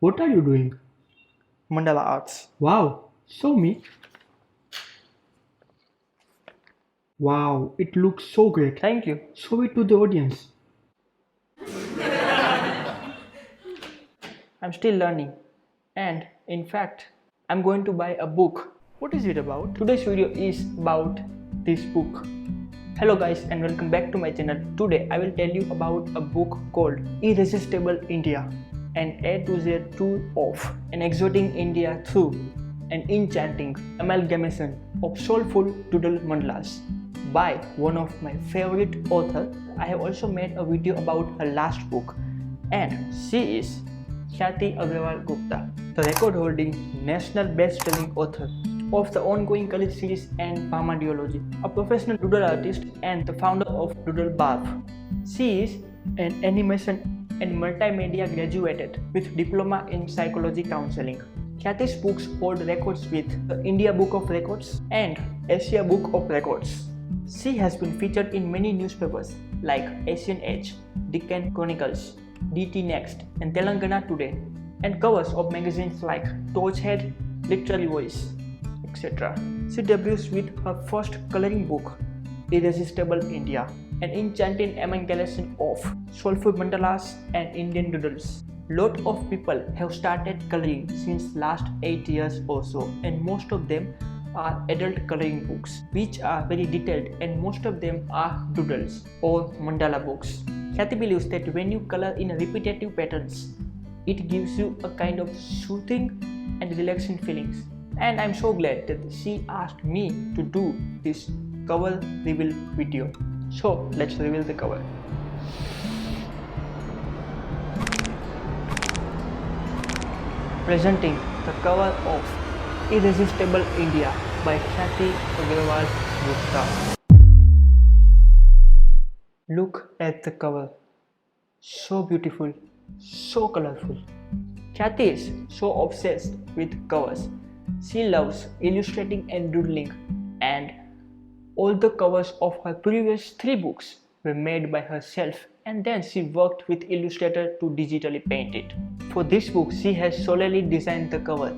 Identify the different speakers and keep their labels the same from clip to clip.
Speaker 1: What are you doing?
Speaker 2: Mandala arts.
Speaker 1: Wow, show me. Wow, it looks so great.
Speaker 2: Thank you.
Speaker 1: Show it to the audience.
Speaker 2: I'm still learning. And in fact, I'm going to buy a book.
Speaker 1: What is it about?
Speaker 2: Today's video is about this book. Hello guys and welcome back to my channel. Today I will tell you about a book called Irresistible India, an A to Z tour of an exotic India through an enchanting amalgamation of soulful doodle mandalas by one of my favorite authors. I have also made a video about her last book, and she is Khyati Agrawal Gupta, the record-holding national best-selling author of the ongoing Kalith series and Bhama Duology, a professional doodle artist and the founder of Doodle. She is an animation and multimedia graduated with diploma in psychology counseling. Khyati's books hold records with the India Book of Records and Asia Book of Records. She has been featured in many newspapers like Asian Age, Deccan Chronicles, DT Next, and Telangana Today, and covers of magazines like Torchhead, Literary Voice, etc. She debuts with her first coloring book, Irresistible India, an enchanting amalgamation of soulful mandalas and Indian doodles. Lot of people have started coloring since last 8 years or so, and most of them are adult coloring books, which are very detailed, and most of them are doodles or mandala books. Khyati believes that when you color in repetitive patterns, it gives you a kind of soothing and relaxing feelings. And I'm so glad that she asked me to do this cover reveal video. So let's reveal the cover. Presenting the cover of Irresistible India by Khyati Agrawal Gupta. Look at the cover. So beautiful, so colorful. Khyati is so obsessed with covers. She loves illustrating and doodling, and all the covers of her previous 3 books were made by herself, and then she worked with illustrator to digitally paint it. For this book, she has solely designed the cover.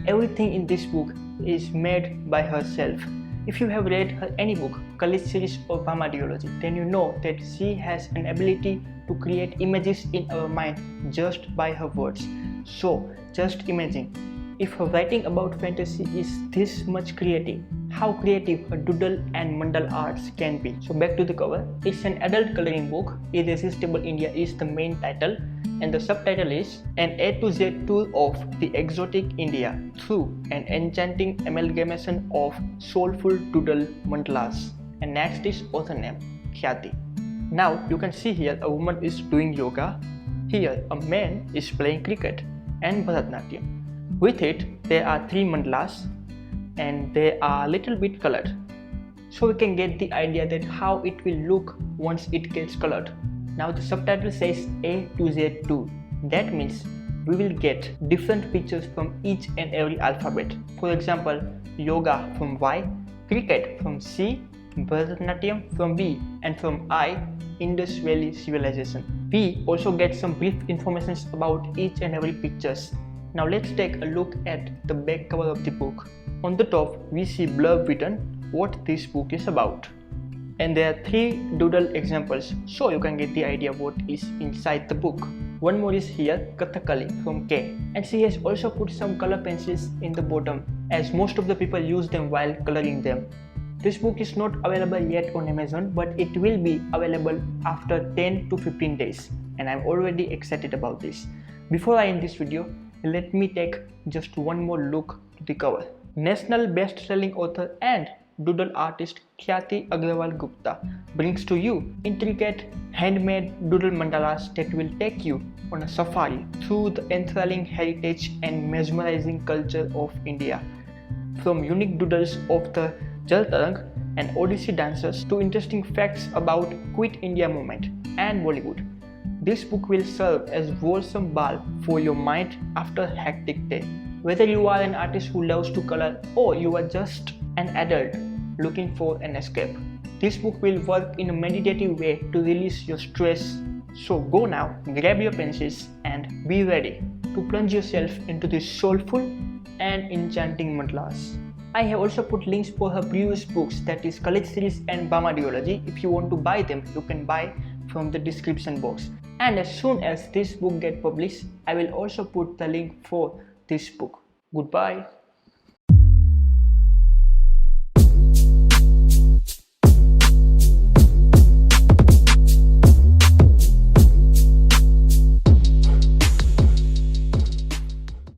Speaker 2: Everything in this book is made by herself. If you have read her any book, Kalith series or Bhama Duology, then you know that she has an ability to create images in our mind just by her words. So just imagine, if her writing about fantasy is this much creative, how creative her doodle and mandala arts can be. So back to the cover. It's an adult coloring book. Irresistible India is the main title, and the subtitle is an A to Z tour of the exotic India through an enchanting amalgamation of soulful doodle mandalas. And next is author name, Khyati. Now you can see here a woman is doing yoga. Here a man is playing cricket and Bharatanatyam. With it, there are 3 mandalas and they are a little bit colored. So we can get the idea that how it will look once it gets colored. Now the subtitle says A to Z tour. That means we will get different pictures from each and every alphabet. For example, yoga from Y, cricket from C, Bharatanatyam from B, and from I, Indus Valley Civilization. We also get some brief information about each and every pictures. Now let's take a look at the back cover of the book. On the top, we see blurb written what this book is about. And there are 3 doodle examples, so you can get the idea what is inside the book. One more is here, Kathakali from K, and she has also put some color pencils in the bottom, as most of the people use them while coloring them. This book is not available yet on Amazon, but it will be available after 10 to 15 days, and I'm already excited about this. Before I end this video, let me take just one more look to the cover. National best-selling author and doodle artist Khyati Agrawal Gupta brings to you intricate handmade doodle mandalas that will take you on a safari through the enthralling heritage and mesmerizing culture of India. From unique doodles of the Jal Tarang and Odissi dancers to interesting facts about Quit India movement and Bollywood, this book will serve as wholesome balm for your mind after a hectic day. Whether you are an artist who loves to color or you are just an adult looking for an escape, this book will work in a meditative way to release your stress. So go now, grab your pencils and be ready to plunge yourself into the soulful and enchanting mandalas. I have also put links for her previous books, that is Kalith series and Bhama Duology. If you want to buy them, you can buy from the description box. And as soon as this book gets published, I will also put the link for this book. Goodbye.